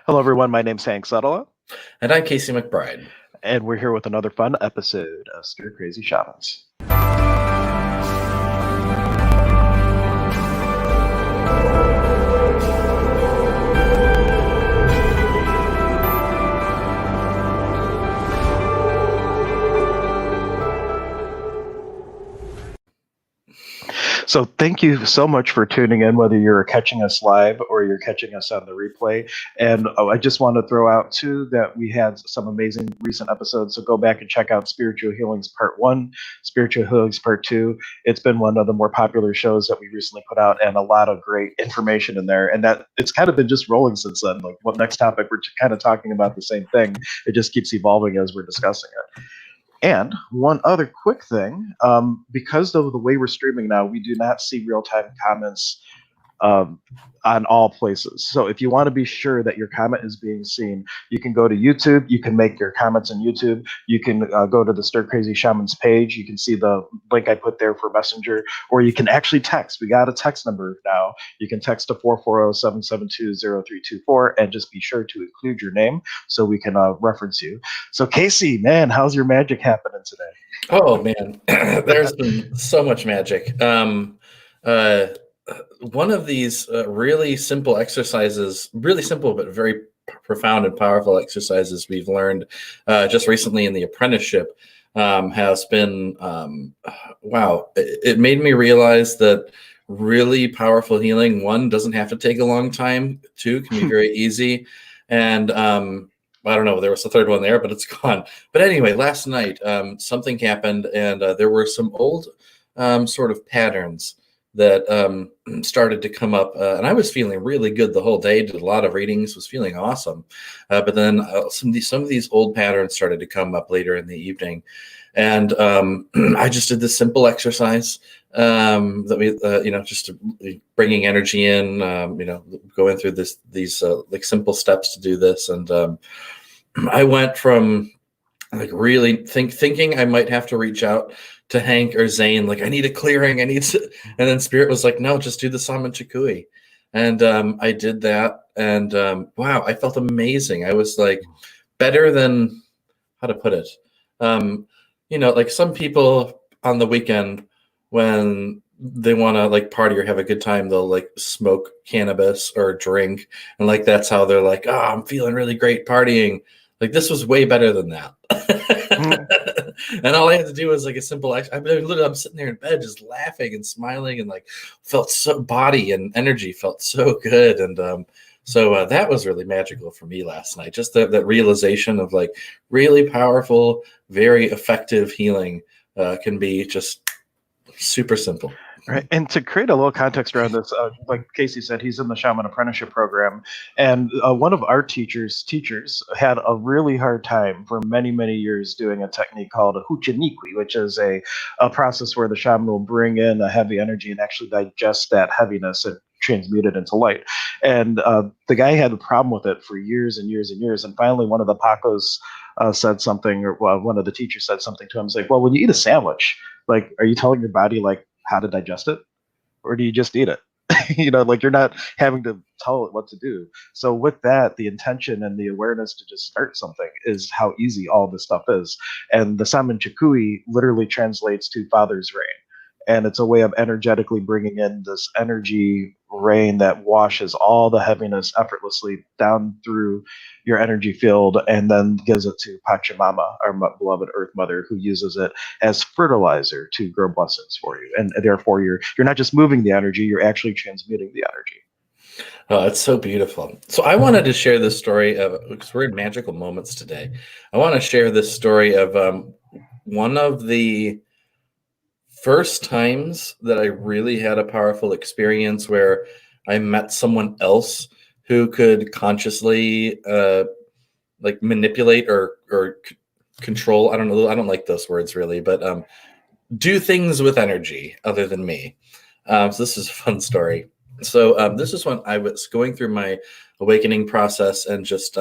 Hello, everyone. My name's Hank Setala, And I'm Casey MacBride. and we're here with another fun episode of Stir Crazy Shamans. So, thank you so much for tuning in, whether you're catching us live or you're catching us on the replay. And I just want to throw out, too, that we had some amazing recent episodes. So, go back and check out Spiritual Healings Part 1, Spiritual Healings Part 2. It's been one of the more popular shows that we recently put out, and a lot of great information in there. And that it's kind of been just rolling since then. Like, what next topic? We're kind of talking about the same thing. It just keeps evolving as we're discussing it. And one other quick thing, because of the way we're streaming now, we do not see real-time comments um, on all places. So if you want to be sure that your comment is being seen, you can go to YouTube. You can make your comments on YouTube. You can go to the Stir Crazy Shamans page. You can see the link I put there for Messenger, or you can actually text. We got a text number now. You can text to 440-772-0324 and just be sure to include your name so we can reference you. So Casey, man, how's your magic happening today? Oh man, there's been so much magic. One of these really simple exercises, really simple but very profound and powerful exercises we've learned just recently in the apprenticeship has been, wow, it made me realize that really powerful healing, one, doesn't have to take a long time, two, can be very easy, and I don't know, there was a third one there, but it's gone. But anyway, last night something happened, and there were some old sort of patterns that started to come up, and I was feeling really good the whole day. Did a lot of readings, was feeling awesome. But then some of these old patterns started to come up later in the evening, and I just did this simple exercise that we, just bringing energy in, going through these like simple steps to do this, and I went from like really thinking I might have to reach out to Hank or Zane, like I need a clearing, and then Spirit was like, no, just do the Saman Chikui. And I did that, and wow, I felt amazing. I was like better than, how to put it, like some people on the weekend when they want to like party or have a good time, they'll like smoke cannabis or drink, and like that's how they're like, oh, I'm feeling really great partying. Like this was way better than that. And all I had to do was like a simple action. I'm sitting there in bed just laughing and smiling, and like felt so, body and energy felt so good. And so that was really magical for me last night. Just that realization of like really powerful, very effective healing can be just super simple. Right. And to create a little context around this, like Casey said, he's in the Shaman Apprenticeship Program. And one of our teachers had a really hard time for many, many years doing a technique called a huchinikwi, which is a process where the shaman will bring in a heavy energy and actually digest that heaviness and transmute it into light. And the guy had a problem with it for years and years and years. And finally, one of the Pacos said something, or one of the teachers said something to him. It's like, well, when you eat a sandwich, like, are you telling your body, like, how to digest it, or do you just eat it? Like you're not having to tell it what to do. So with that, the intention and the awareness to just start something is how easy all this stuff is. And the Saman Chikui literally translates to Father's Rain. And it's a way of energetically bringing in this energy rain that washes all the heaviness effortlessly down through your energy field, and then gives it to Pachamama, our beloved Earth Mother, who uses it as fertilizer to grow blessings for you. And therefore, you're not just moving the energy; you're actually transmuting the energy. Oh, it's so beautiful. So I wanted to share this story of, because we're in magical moments today. I want to share this story of one of the first times that I really had a powerful experience where I met someone else who could consciously like manipulate or control. I don't know. I don't like those words really, but do things with energy other than me. So this is a fun story. So this is when I was going through my awakening process and just,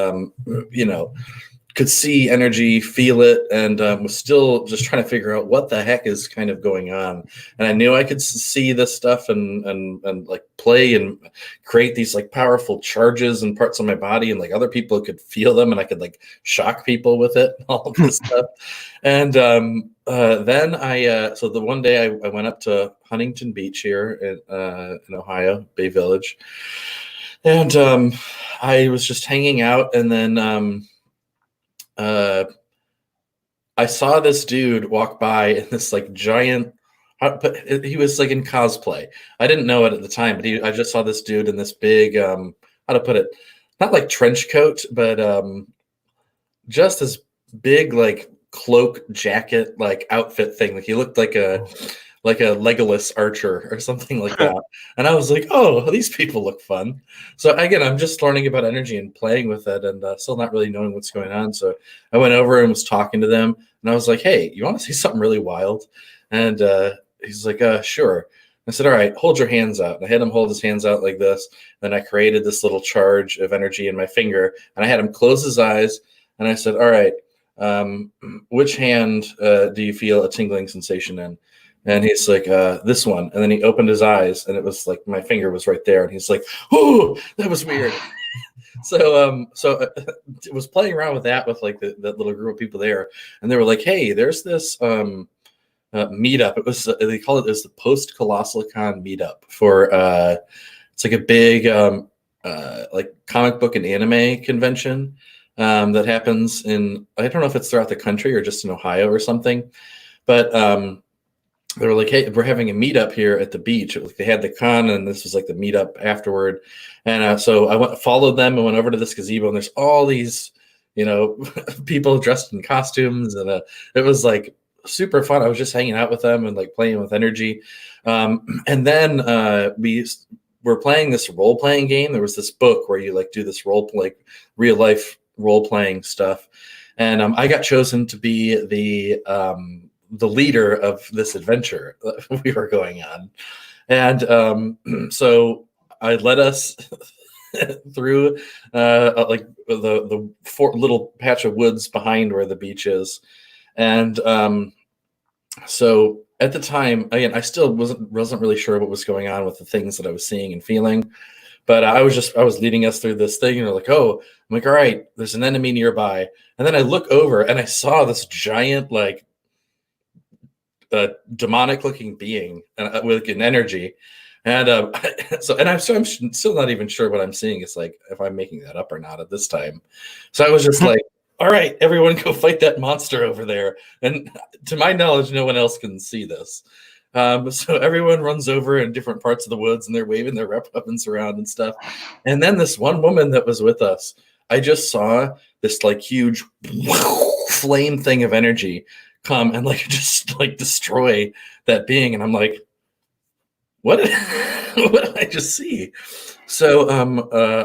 could see energy, feel it, and was still just trying to figure out what the heck is kind of going on. And I knew I could see this stuff and like play and create these like powerful charges and parts of my body, and like other people could feel them, and I could like shock people with it, all of this stuff. And then so the one day I went up to Huntington Beach here in Ohio, Bay Village, and I was just hanging out, and then I saw this dude walk by in this like giant, but he was like in cosplay. I didn't know it at the time, but I just saw this dude in this big, how to put it, not like trench coat, but just this big like cloak jacket like outfit thing. Like he looked like a Legolas archer or something like that. And I was like, oh, these people look fun. So again, I'm just learning about energy and playing with it, and still not really knowing what's going on. So I went over and was talking to them, and I was like, hey, you want to see something really wild? And he's like, sure. I said, all right, hold your hands out. And I had him hold his hands out like this. Then I created this little charge of energy in my finger, and I had him close his eyes. And I said, all right, which hand do you feel a tingling sensation in? And he's like, this one. And then he opened his eyes, and it was like my finger was right there. And he's like, oh, that was weird. So it was playing around with that with like that little group of people there. And they were like, hey, there's this meetup. It was, they call it, the Post Colossal Con meetup for, it's like a big like comic book and anime convention that happens in, I don't know if it's throughout the country or just in Ohio or something. But they were like, hey, we're having a meetup here at the beach. They had the con, and this was like the meetup afterward. And so I followed them and went over to this gazebo, and there's all these, people dressed in costumes. And it was like super fun. I was just hanging out with them and like playing with energy. And then we were playing this role-playing game. There was this book where you like do this real life role-playing stuff. And I got chosen to be the leader of this adventure that we were going on. And so I led us through like the little patch of woods behind where the beach is. And so at the time, again, I still wasn't really sure what was going on with the things that I was seeing and feeling. But I was leading us through this thing, and they're like, oh, I'm like, all right, there's an enemy nearby. And then I look over and I saw this giant, like, demonic looking being with an energy. And I'm still not even sure what I'm seeing. It's like, if I'm making that up or not at this time. So I was just like, all right, everyone go fight that monster over there. And to my knowledge, no one else can see this. So everyone runs over in different parts of the woods, and they're waving their rep weapons around and stuff. And then this one woman that was with us, I just saw this like huge flame thing of energy come and like just like destroy that being. And I'm like, what did I just see? So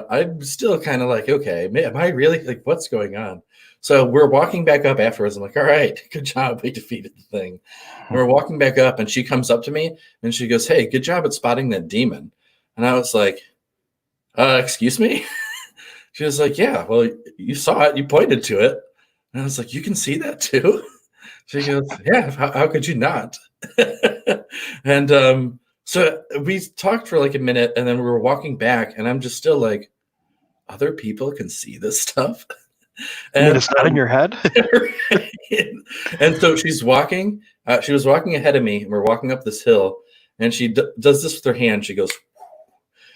I'm still kind of like, okay, am I really, like, what's going on? So we're walking back up afterwards. I'm like, all right, good job, we defeated the thing. And we're walking back up, and she comes up to me and she goes, hey, good job at spotting that demon. And I was like, excuse me? She was like, yeah, well, you saw it, you pointed to it. And I was like, you can see that too? She goes, yeah, how could you not? And so we talked for like a minute, and then we were walking back, and I'm just still like, other people can see this stuff? And it's not in your head? And so she's walking, she was walking ahead of me, and we're walking up this hill, and she does this with her hand. She goes,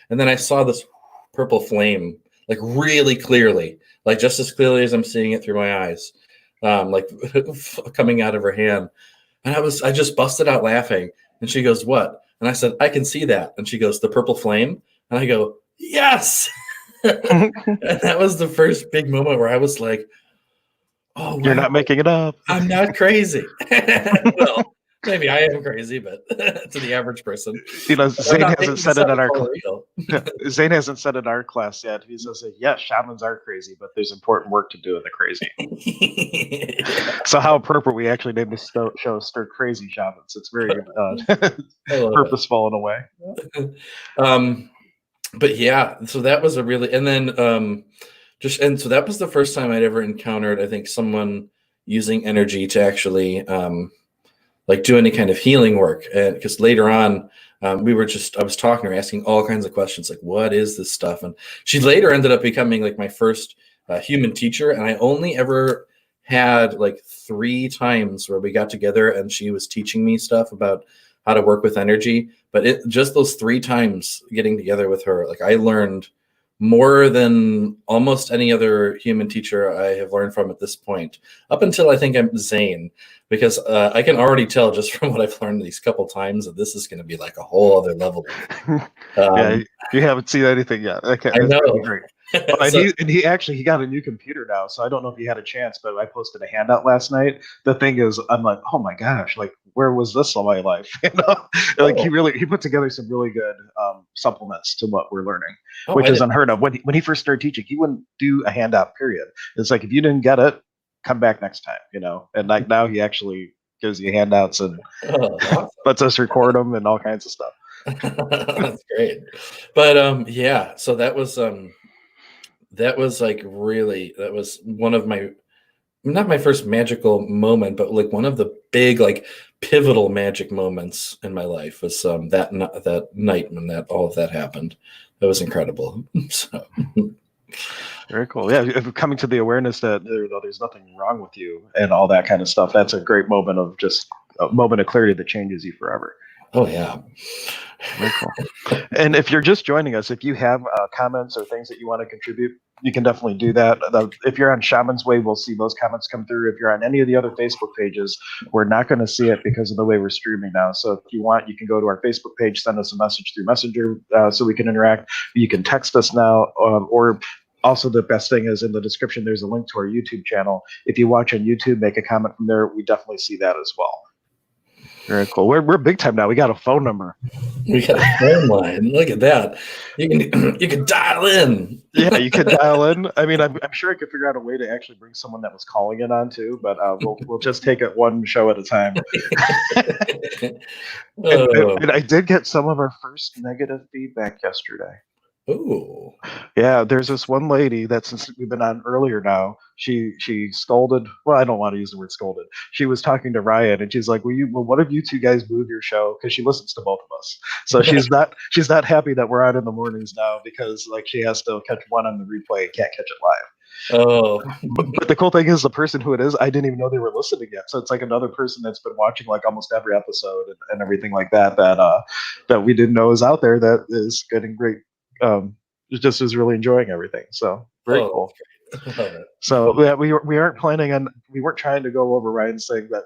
and then I saw this purple flame, like really clearly, like just as clearly as I'm seeing it through my eyes. Like coming out of her hand. And I just busted out laughing. And she goes, what? And I said, I can see that. And she goes, the purple flame? And I go, yes. And that was the first big moment where I was like, oh, wow, you're not making it up. I'm not crazy. Well, maybe I am crazy, but to the average person, Zane hasn't said it in our class. Zane hasn't said it in our class yet. He says, yes, shamans are crazy, but there's important work to do in the crazy. Yeah. So how appropriate we actually named this show Stir Crazy Shamans. It's very purposeful in a way. But yeah, so that was a really, and then and so that was the first time I'd ever encountered, I think, someone using energy to actually like do any kind of healing work. And because later on, I was talking to her, asking all kinds of questions, like, what is this stuff? And she later ended up becoming like my first human teacher. And I only ever had like 3 times where we got together and she was teaching me stuff about how to work with energy. But just those 3 times getting together with her, like I learned more than almost any other human teacher I have learned from at this point, up until I think I'm Zane, because I can already tell just from what I've learned these couple times that this is going to be like a whole other level. Yeah, you haven't seen anything yet. Okay, I that's know. gonna be great. Oh, So, he got a new computer now, so I don't know if you had a chance, but I posted a handout last night. The thing is, I'm like, oh my gosh, like where was this all my life? You know, like he put together some really good supplements to what we're learning, which is unheard of. When he first started teaching, he wouldn't do a handout. Period. It's like if you didn't get it, come back next time. You know, and like now he actually gives you handouts and awesome. lets us record them and all kinds of stuff. That's great. But yeah, so that was like really, that was one of my, not my first magical moment, but like one of the big like pivotal magic moments in my life was that night when all of that happened. That was incredible. So very cool. Yeah, coming to the awareness that there's nothing wrong with you and all that kind of stuff. That's a great moment of just a moment of clarity that changes you forever. Oh yeah. Very cool. And if you're just joining us, if you have comments or things that you want to contribute, you can definitely do that. If you're on Shaman's Way, we'll see those comments come through. If you're on any of the other Facebook pages, we're not going to see it because of the way we're streaming now. So if you want, you can go to our Facebook page, send us a message through Messenger so we can interact. You can text us now, or also the best thing is in the description, there's a link to our YouTube channel. If you watch on YouTube, make a comment from there. We definitely see that as well. Very cool. We're big time now. We got a phone number. We got a phone line. Look at that. You can dial in. Yeah, you can dial in. I mean, I'm sure I could figure out a way to actually bring someone that was calling in on too, but we'll just take it one show at a time. And I did get some of our first negative feedback yesterday. Oh. Yeah, there's this one lady that since we've been on earlier now, she scolded. Well, I don't want to use the word scolded. She was talking to Ryan, and she's like, well, what if you two guys move your show?" Because she listens to both of us. So she's not happy that we're out in the mornings now because like she has to catch one on the replay and can't catch it live. Oh. But the cool thing is the person who it is, I didn't even know they were listening yet. So it's like another person that's been watching like almost every episode and everything like that that we didn't know is out there that is getting great. Just is really enjoying everything. So very cool. So yeah, we weren't trying to go over Ryan saying that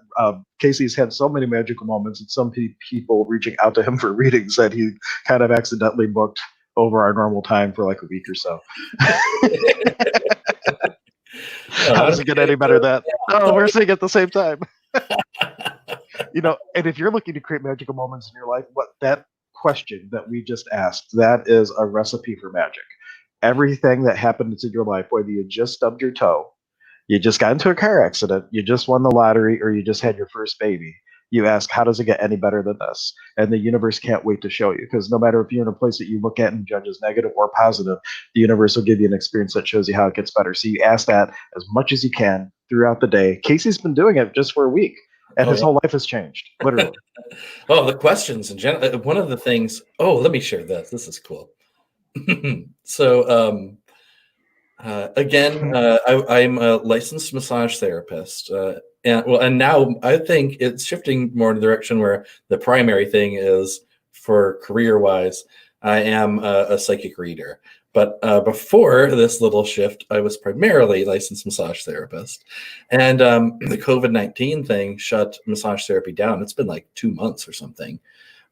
Casey's had so many magical moments and some people reaching out to him for readings that he kind of accidentally booked over our normal time for like a week or so. How does it get any better than that? Oh, we're saying at the same time. You know, and if you're looking to create magical moments in your life, what that question that we just asked, that is a recipe for magic. Everything that happened in your life, whether you just stubbed your toe, you just got into a car accident, you just won the lottery, or you just had your first baby, you ask, how does it get any better than this? And the universe can't wait to show you, because no matter if you're in a place that you look at and judge as negative or positive, the universe will give you an experience that shows you how it gets better. So you ask that as much as you can throughout the day. Casey's been doing it just for a week, and his whole life has changed, literally. Oh, the questions in general. One of the things. Oh, let me share this. This is cool. So, again, I'm a licensed massage therapist, and now I think it's shifting more in the direction where the primary thing is for career-wise. I am a psychic reader. But before this little shift, I was primarily licensed massage therapist. And the COVID-19 thing shut massage therapy down. It's been like 2 months or something,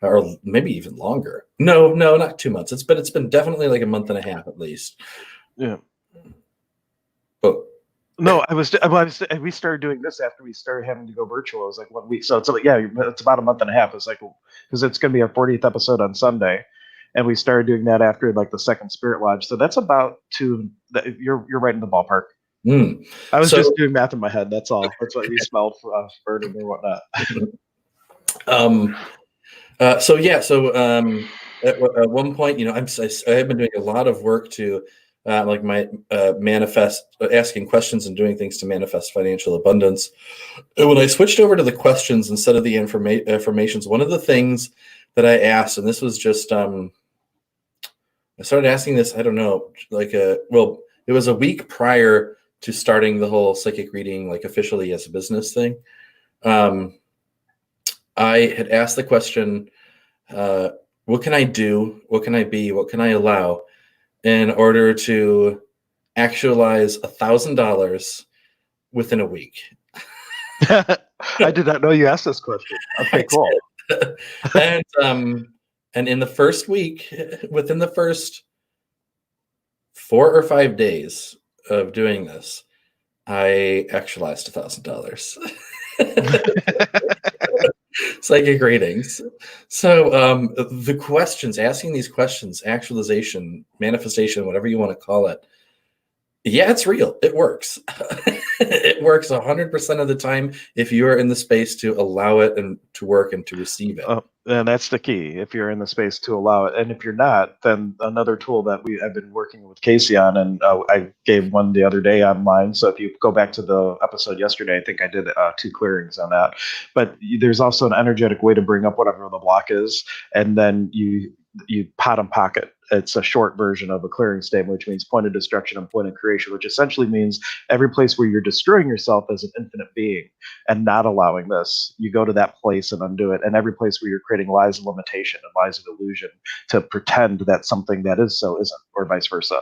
or maybe even longer. No, not 2 months. It's been definitely like a month and a half at least. Yeah. Oh. No, we started doing this after we started having to go virtual. It was like 1 week. So it's like, yeah, it's about a month and a half. It's like, because it's going to be our 40th episode on Sunday. And we started doing that after like the second Spirit Lodge. So that's about you're right in the ballpark. I was just doing math in my head. That's all. That's what we smelled for burning or whatnot. So at one point, I have been doing a lot of work to like my manifest, asking questions and doing things to manifest financial abundance. And when I switched over to the questions instead of the affirmations, one of the things that I asked, and this was just, I started asking this, I don't know, like well, it was a week prior to starting the whole psychic reading, like officially as a business thing. I had asked the question, what can I do? What can I be? What can I allow in order to actualize $1,000 within a week? I did not know you asked this question. Okay, cool. And in the first week, within the first 4 or 5 days of doing this, I actualized $1,000. Psychic readings. So the questions, asking these questions, actualization, manifestation, whatever you want to call it, yeah, it's real. It works. It works 100% of the time if you are in the space to allow it and to work and to receive it. And that's the key, if you're in the space to allow it. And if you're not, then another tool that I've been working with Casey on, and I gave one the other day online. So if you go back to the episode yesterday, I think I did 2 clearings on that. But there's also an energetic way to bring up whatever the block is, and then you pot and pocket. It's a short version of a clearing statement, which means point of destruction and point of creation, which essentially means every place where you're destroying yourself as an infinite being and not allowing this, you go to that place and undo it. And every place where you're creating lies of limitation and lies of illusion to pretend that something that is so isn't, or vice versa.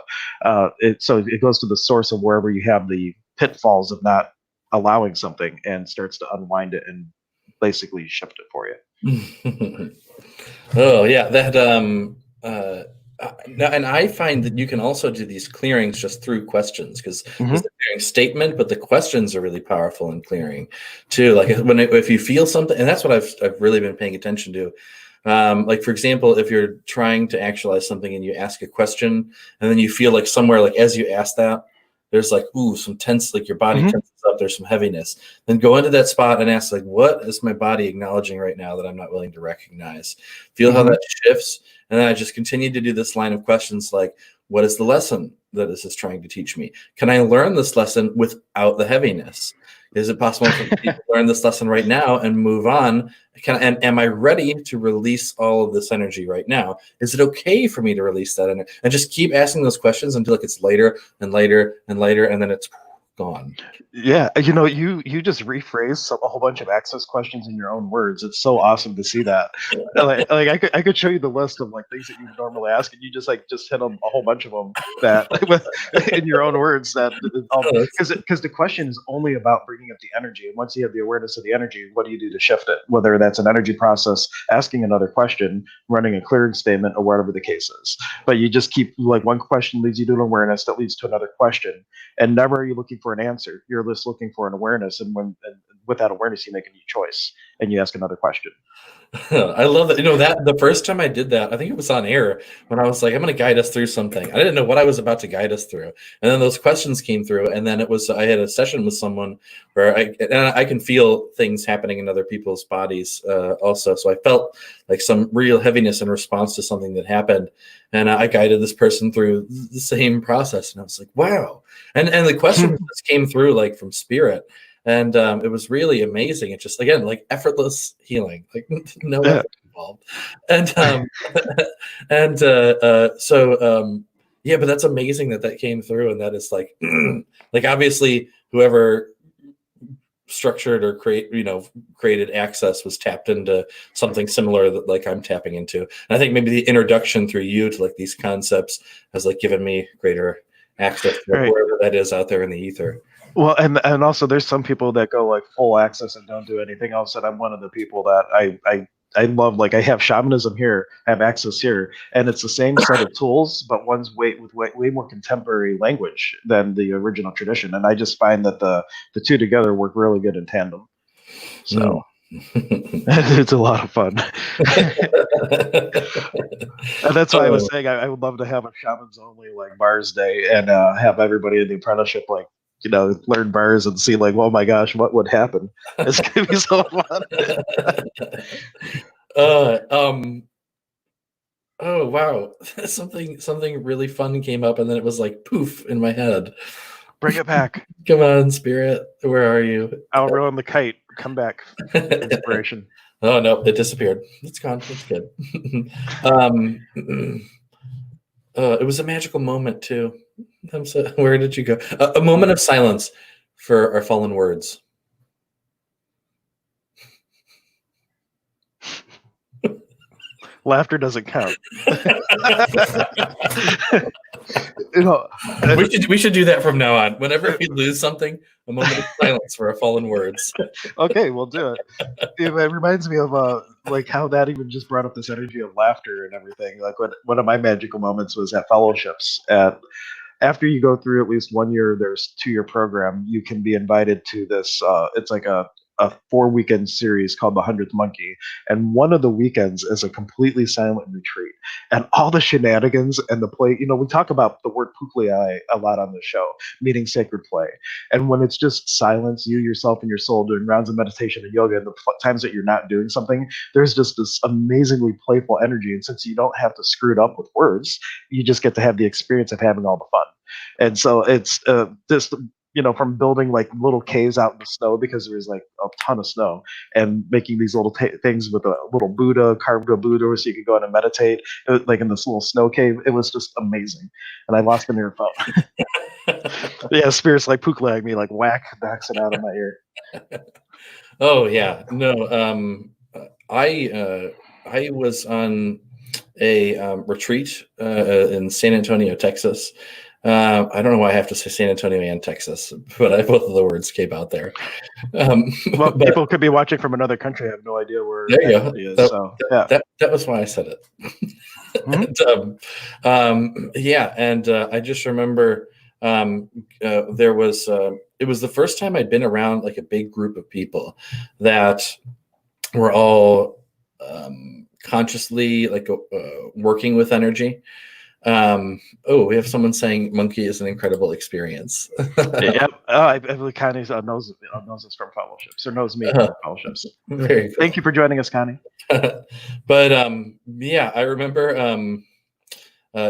So it goes to the source of wherever you have the pitfalls of not allowing something, and starts to unwind it and basically shift it for you. Oh yeah, that and I find that you can also do these clearings just through questions, because there's a clearing statement, but the questions are really powerful in clearing too. Like if you feel something, and that's what I've really been paying attention to. Like for example, if you're trying to actualize something and you ask a question, and then you feel like somewhere, like as you ask that, there's like, ooh, some tense, like your body tenses up, there's some heaviness. Then go into that spot and ask, like, what is my body acknowledging right now that I'm not willing to recognize? Feel how that shifts. And then I just continue to do this line of questions like, what is the lesson that this is trying to teach me? Can I learn this lesson without the heaviness? Is it possible for me to learn this lesson right now and move on? And am I ready to release all of this energy right now? Is it okay for me to release that energy? And just keep asking those questions until it gets later and later and later, and then it's gone. Yeah, you just rephrase a whole bunch of access questions in your own words. It's so awesome to see that. Like I could show you the list of like things that you would normally ask, and you just hit a whole bunch of them that in your own words. That because the question is only about bringing up the energy, and once you have the awareness of the energy, what do you do to shift it? Whether that's an energy process, asking another question, running a clearing statement, or whatever the case is. But you just keep, like, one question leads you to an awareness that leads to another question, and never are you looking for an answer. You're just looking for an awareness, and with that awareness, you make a new choice and you ask another question. I love that. That the first time I did that, I think it was on air when I was like, I'm going to guide us through something. I didn't know what I was about to guide us through. And then those questions came through. And then I had a session with someone where I can feel things happening in other people's bodies also. So I felt like some real heaviness in response to something that happened. And I guided this person through the same process. And I was like, wow. And the questions just came through like from spirit. And it was really amazing. It's just, again, like effortless healing, like no effort involved. And yeah, but that's amazing that came through. And that is like, like obviously whoever structured or created access was tapped into something similar that like I'm tapping into. And I think maybe the introduction through you to like these concepts has like given me greater access to wherever that is out there in the ether. Well, and also there's some people that go like full access and don't do anything else. And I'm one of the people that I love. Like I have shamanism here, I have access here, and it's the same set of tools, but one's way more contemporary language than the original tradition. And I just find that the two together work really good in tandem. So it's a lot of fun. And that's why I was saying I would love to have a shamans only like bars day, and have everybody in the apprenticeship like, learn bars and see like, oh my gosh, what would happen? It's gonna be so fun. Oh wow, something really fun came up, and then it was like poof in my head. Bring it back. Come on, spirit, where are you? I'll ruin the kite. Come back. Inspiration. Oh no, it disappeared. It's gone. It's good. um, it was a magical moment too. Where did you go? A moment of silence for our fallen words. Laughter doesn't count. We should do that from now on. Whenever we lose something, a moment of silence for our fallen words. Okay, we'll do it. It reminds me of like how that even just brought up this energy of laughter and everything. Like one of my magical moments was at fellowships. After you go through at least 1 year, there's 2 year program. You can be invited to this. It's like a 4 weekend series called The 100th Monkey, and one of the weekends is a completely silent retreat, and all the shenanigans and the play. We talk about the word puklei a lot on the show, meaning sacred play, and when it's just silence, you yourself and your soul doing rounds of meditation and yoga, and the times that you're not doing something, there's just this amazingly playful energy, and since you don't have to screw it up with words, you just get to have the experience of having all the fun. And so it's this from building like little caves out in the snow because there was like a ton of snow, and making these little things with a little Buddha, carved a Buddha, so you could go in and meditate, like in this little snow cave. It was just amazing, and I lost an earphone. Yeah, spirits like pukelag me, like knocks it out of my ear. Oh yeah, no. I was on a retreat in San Antonio, Texas. I don't know why I have to say San Antonio and Texas, but both of the words came out there. Well, people could be watching from another country. I have no idea where there you go. is. So yeah, that was why I said it. Yeah, and I just remember there was it was the first time I'd been around like a big group of people that were all consciously like working with energy. We have someone saying monkey is an incredible experience. Yep. I believe Connie knows us from fellowships, or knows me from fellowships. Very cool. Thank you for joining us, Connie. But yeah, I remember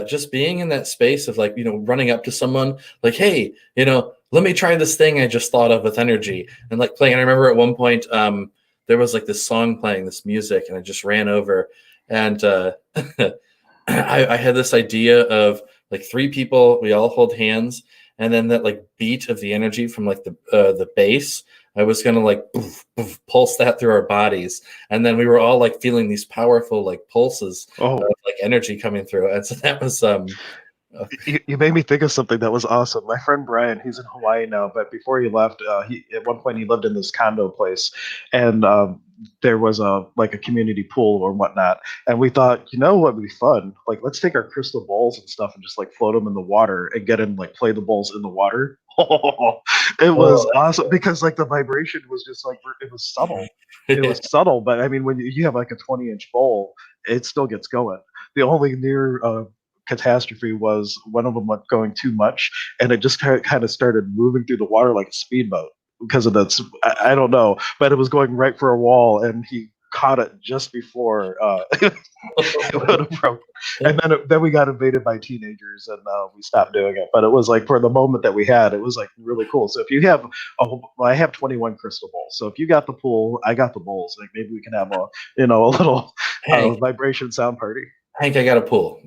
just being in that space of like, running up to someone like, hey, let me try this thing I just thought of with energy, and like playing. And I remember at one point there was like this song playing, this music, and I just ran over, and I had this idea of like 3 people, we all hold hands, and then that like beat of the energy from like the bass, I was gonna like poof, poof, pulse that through our bodies, and then we were all like feeling these powerful like pulses of like energy coming through, and so that was You made me think of something that was awesome. My friend Brian, he's in Hawaii now, but before he left, he at one point he lived in this condo place, and there was a community pool or whatnot, and we thought, what would be fun? Like, let's take our crystal balls and stuff and just like float them in the water and get in like play the balls in the water. It was awesome because like the vibration was just like it was subtle. It was subtle, but I mean, when you have like a 20-inch bowl, it still gets going. The only near catastrophe was one of them went going too much, and it just kind of started moving through the water like a speedboat because of that. I don't know, but it was going right for a wall, and he caught it just before it would have broke. And then we got invaded by teenagers, and we stopped doing it. But it was like for the moment that we had, it was like really cool. So if you have I have 21 crystal balls. So if you got the pool, I got the bowls. Like maybe we can have a little vibration sound party. Hank, I got a pool.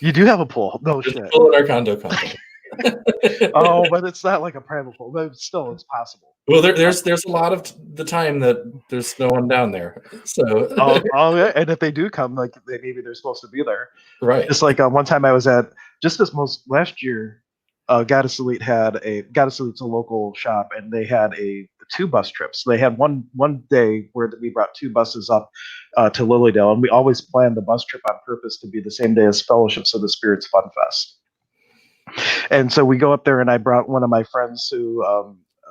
You do have a pool? No shit. Pool in our condo complex. Oh, but it's not like a private pool. But still, it's possible. Well, there's a lot of the time that there's no one down there. So yeah. And if they do come, like maybe they're supposed to be there. Right. Just like one time I was at last year. Goddess Elite's a local shop, and they had 2 bus trips. They had one day where we brought 2 buses up to Lilydale, and we always planned the bus trip on purpose to be the same day as Fellowships of the Spirits Fun Fest. And so we go up there, and I brought one of my friends who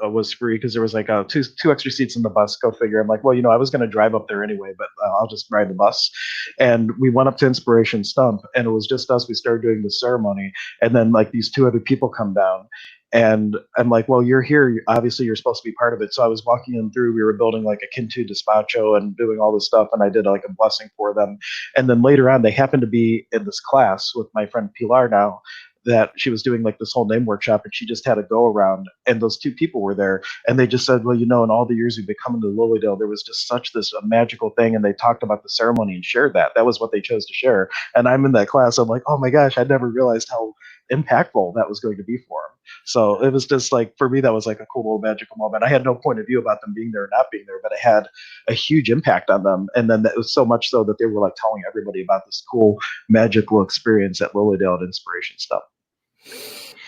was free because there was like two extra seats in the bus. Go figure. I'm like, well, I was going to drive up there anyway, but I'll just ride the bus. And we went up to Inspiration Stump, and it was just us. We started doing the ceremony, and then like these two other people come down. And I'm like, well, you're here. Obviously, you're supposed to be part of it. So I was walking them through. We were building like a Kintu despacho and doing all this stuff. And I did like a blessing for them. And then later on, they happened to be in this class with my friend Pilar now, that she was doing like this whole name workshop, and she just had a go around, and those two people were there, and they just said, well, in all the years we've been coming to Lilydale, there was just such this magical thing, and they talked about the ceremony and shared that was what they chose to share. And I'm in that class, I'm like, oh my gosh, I never realized how impactful that was going to be for them. So it was just like, for me, that was like a cool little magical moment. I had no point of view about them being there or not being there, but it had a huge impact on them. And then it was so much so that they were like telling everybody about this cool magical experience at Lilydale at Inspiration Stuff.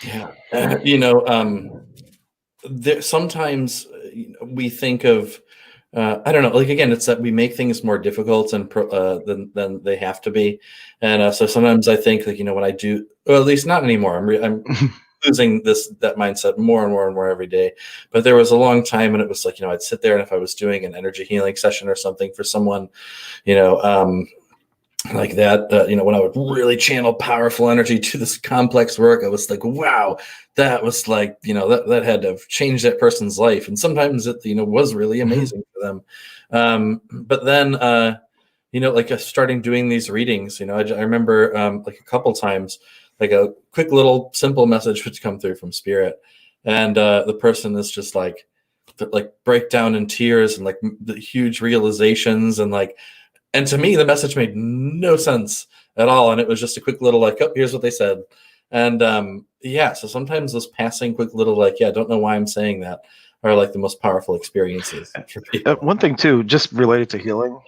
Yeah. Sometimes we think of, I don't know, like, again, it's that we make things more difficult than they have to be. And so sometimes I think, like, when I do, well, at least not anymore. I'm losing that mindset more and more and more every day. But there was a long time when it was like, I'd sit there, and if I was doing an energy healing session or something for someone, like that, when I would really channel powerful energy to this complex work, I was like, wow, that was like, that had to have changed that person's life. And sometimes it, was really amazing for them. But then, like starting doing these readings, I remember like a couple times, like a quick little simple message would come through from spirit. And the person is just like break down in tears and like the huge realizations, and to me, the message made no sense at all. And it was just a quick little like, oh, here's what they said. And so sometimes those passing quick little don't know why I'm saying that are like the most powerful experiences for people. One thing too, just related to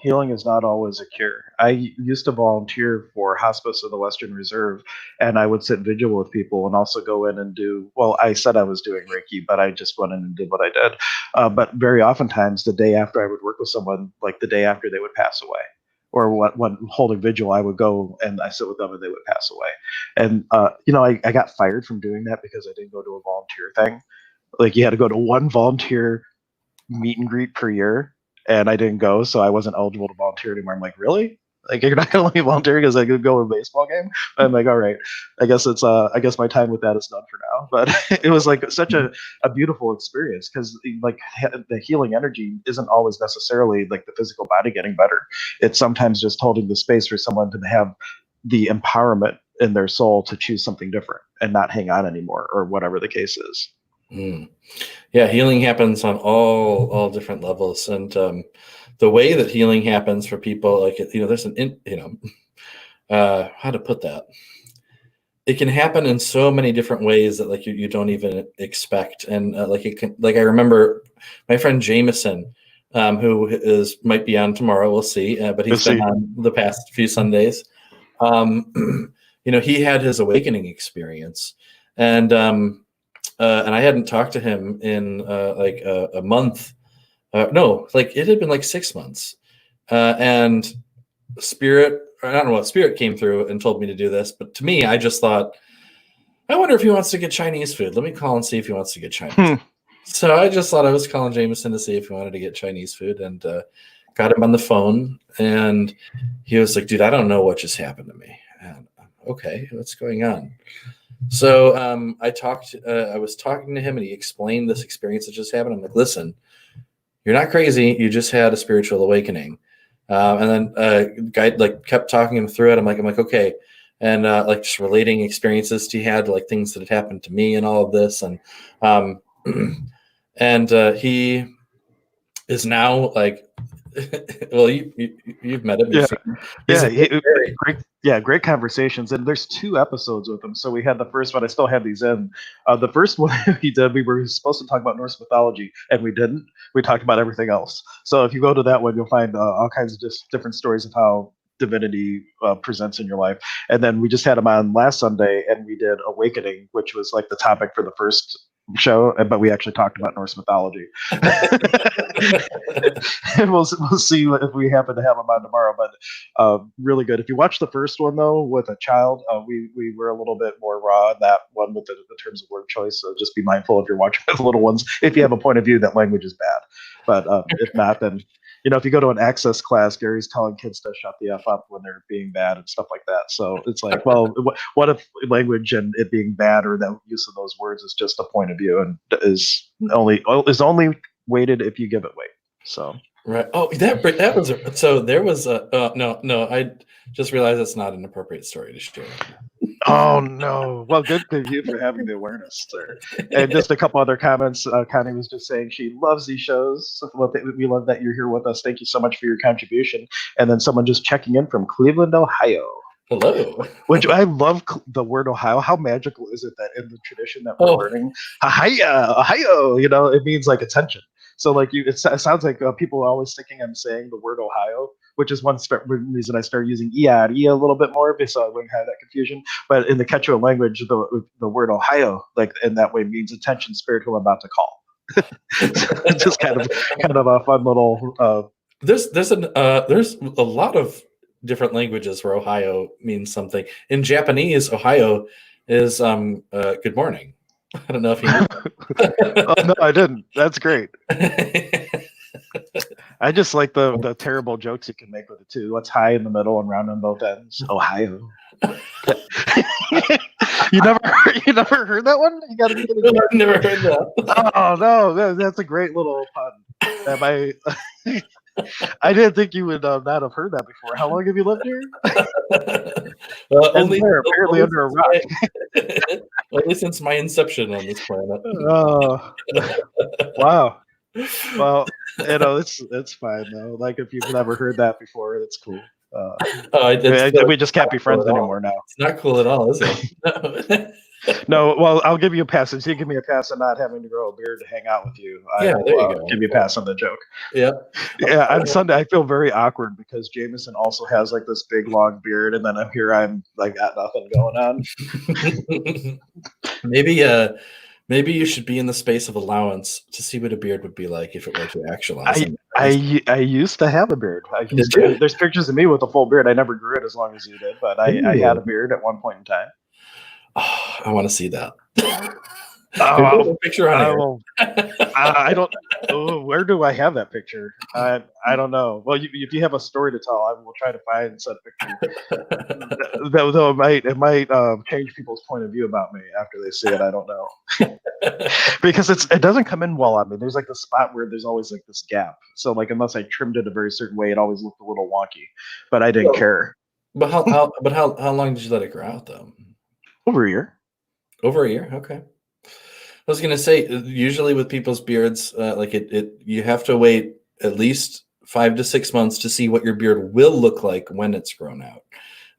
healing is not always a cure. I used to volunteer for Hospice of the Western Reserve, and I would sit vigil with people and also go in and do, well, I said I was doing Reiki, but I just went in and did what I did. But very oftentimes the day after I would work with someone, like the day after they would pass away, or when holding vigil, I would go and I sit with them and they would pass away. And, I got fired from doing that because I didn't go to a volunteer thing. Like, you had to go to one volunteer meet and greet per year, and I didn't go, so I wasn't eligible to volunteer anymore. I'm like, really? Like, you're not gonna let me volunteer because I could go to a baseball game? I'm like, all right, I guess I guess my time with that is done for now. But it was like such a beautiful experience, because like the healing energy isn't always necessarily like the physical body getting better. It's sometimes just holding the space for someone to have the empowerment in their soul to choose something different and not hang on anymore, or whatever the case is. Yeah, healing happens on all different levels, and the way that healing happens for people, like, there's how to put that. It can happen in so many different ways that like you don't even expect, and I remember my friend Jameson, who might be on tomorrow. We'll see, but he's been on the past few Sundays. He had his awakening experience, and I hadn't talked to him in a month. No, like it had been like 6 months. And Spirit, I don't know what Spirit came through and told me to do this, but to me, I just thought, I wonder if he wants to get Chinese food. Let me call and see if he wants to get Chinese food. So I just thought I was calling Jameson to see if he wanted to get Chinese food, and got him on the phone, and he was like, dude, I don't know what just happened to me. And, okay, what's going on? So I was talking to him, and he explained this experience that just happened. I'm like, listen, you're not crazy. You just had a spiritual awakening. And then guy kept talking him through it. I'm like, okay. And just relating experiences he had, like things that had happened to me and all of this. And he is now like, well, you've met him. Great conversations. And there's 2 episodes with him. So we had the first one. I still have these in. The first one he did, we were supposed to talk about Norse mythology, and we didn't. We talked about everything else. So if you go to that one, you'll find all kinds of just different stories of how divinity presents in your life. And then we just had him on last Sunday, and we did Awakening, which was like the topic for the first show, but we actually talked about Norse mythology. And we'll see if we happen to have them on tomorrow. But really good. If you watch the first one though with a child, we were a little bit more raw in that one with the terms of word choice. So just be mindful if you're watching with little ones. If you have a point of view that language is bad, but if not, then if you go to an access class, Gary's telling kids to shut the F up when they're being bad and stuff like that. So it's like, well, what if language and it being bad or the use of those words is just a point of view and is only weighted if you give it weight. So right. Oh, that was so. There was a no. I just realized that's not an appropriate story to share. Oh no! Well, good for you for having the awareness, sir. And just a couple other comments. Connie was just saying she loves these shows. We love that you're here with us. Thank you so much for your contribution. And then someone just checking in from Cleveland, Ohio. Hello. Which I love the word Ohio. How magical is it that in the tradition that we're learning, Ohio, it means like attention. So like it sounds like people are always thinking I'm saying the word Ohio, which is one reason I started using EAD a little bit more, so I wouldn't have that confusion. But in the Quechua language, the word Ohio, like in that way, means attention, spirit who I'm about to call. Just kind of a fun little. There's a lot of different languages where Ohio means something. In Japanese, Ohio is good morning. I don't know if you knew. Oh, no, I didn't. That's great. I just like the terrible jokes you can make with it too. What's high in the middle and round on both ends? Ohio. You never heard that one? You gotta be kidding me. I've never heard that. Oh no, that's a great little pun. I didn't think you would not have heard that before. How long have you lived here? Apparently under a rock. Only since my inception on this planet. Oh, wow. Well, it's fine though. Like if you've never heard that before, that's cool. We just can't be friends anymore now. It's not cool at all, is it? No, well, I'll give you a pass. If you give me a pass on not having to grow a beard to hang out with you, there you go. Give you a pass on the joke. Yeah. Yeah, on Sunday, I feel very awkward because Jameson also has like this big long beard, and then I'm like got nothing going on. Maybe you should be in the space of allowance to see what a beard would be like if it were to actualize. I used to have a beard. There's pictures of me with a full beard. I never grew it as long as you did, but I had a beard at one point in time. Oh, I want to see that. A picture on I don't. Where do I have that picture? I don't know. Well, if you have a story to tell, I will try to find said picture. Though it might change people's point of view about me after they see it. I don't know. Because it doesn't come in well on me. There's like the spot where there's always like this gap. So like unless I trimmed it a very certain way, it always looked a little wonky. But I didn't care. But how long did you let it grow out though? Over a year. Over a year, okay. I was gonna say, usually with people's beards, you have to wait at least 5 to 6 months to see what your beard will look like when it's grown out.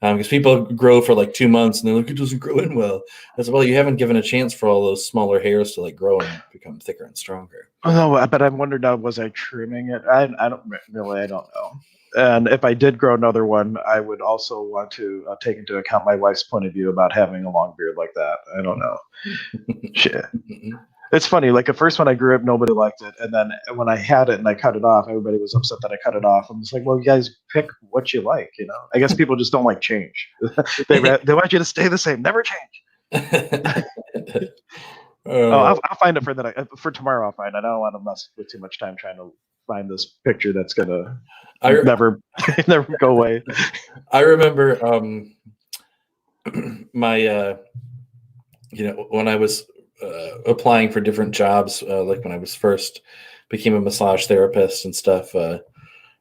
Because people grow for like 2 months and they're like, it doesn't grow in well. As well, you haven't given a chance for all those smaller hairs to like grow and become thicker and stronger. Oh, but I wondered now, was I trimming it? I don't know. And if I did grow another one, I would also want to take into account my wife's point of view about having a long beard like that. I don't know. Shit. It's funny. Like the first one I grew up, nobody liked it, and then when I had it and I cut it off, everybody was upset that I cut it off. I'm just like, well, you guys pick what you like, I guess people just don't like change. They want you to stay the same, never change. I'll find it for tomorrow. I'll find it. I don't want to mess with too much time trying to find this picture that's gonna never go away. I remember my when I was applying for different jobs, like when I was first became a massage therapist and stuff. And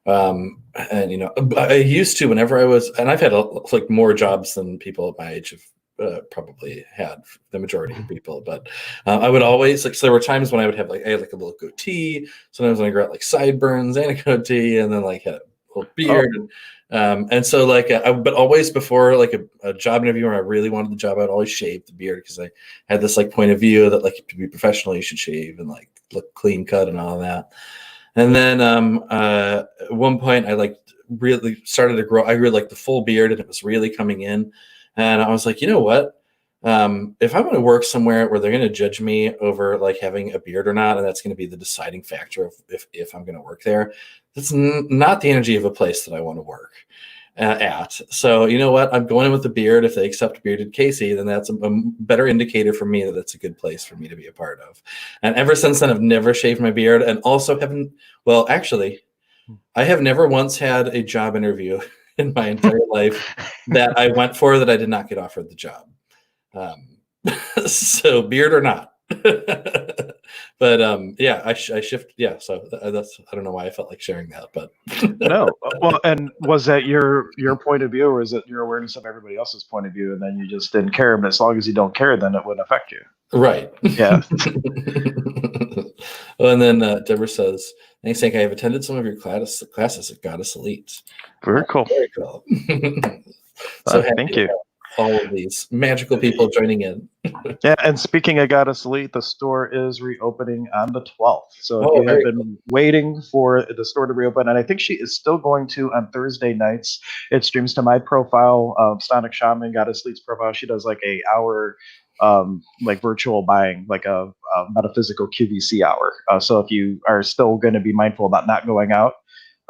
I used to whenever I was, and I've had like more jobs than people at my age have probably had, the majority of people, but I would always so there were times when I would have I had like a little goatee. Sometimes when I grew out like sideburns and a goatee, and then like had a little beard. And so but always before like a job interview where I really wanted the job, I'd always shave the beard because I had this like point of view that like to be professional, you should shave and like look clean cut and all of that. And then at one point I like really started to grow. I grew like the full beard and it was really coming in. And I was like, you know what? if I'm going to work somewhere where they're going to judge me over like having a beard or not, and that's going to be the deciding factor of if I'm going to work there, that's not the energy of a place that I want to work at. So you know what? I'm going in with a beard. If they accept bearded Casey, then that's a better indicator for me that that's a good place for me to be a part of. And ever since then, I've never shaved my beard, and also haven't. Well, actually, I have never once had a job interview in my entire life that I went for that I did not get offered the job. So beard or not. But yeah, I shift. Yeah, so that's I don't know why I felt like sharing that, but No. Well, and was that your point of view, or is it your awareness of everybody else's point of view, and then you just didn't care? But as long as you don't care, then it wouldn't affect you. right. Yeah. Well, and then Deborah says, "Thanks, Hank. I have attended some of your classes at Goddess Elite. Very cool. Very cool. So thank you. All of these magical people joining in. Yeah, and speaking of Goddess Elite, the store is reopening on the 12th. So if you have been waiting for the store to reopen, and I think she is still going to on Thursday nights, it streams to my profile, Sonic Shaman, Goddess Elite's profile. She does like a hour like virtual buying, like a metaphysical QVC hour. So if you are still going to be mindful about not going out,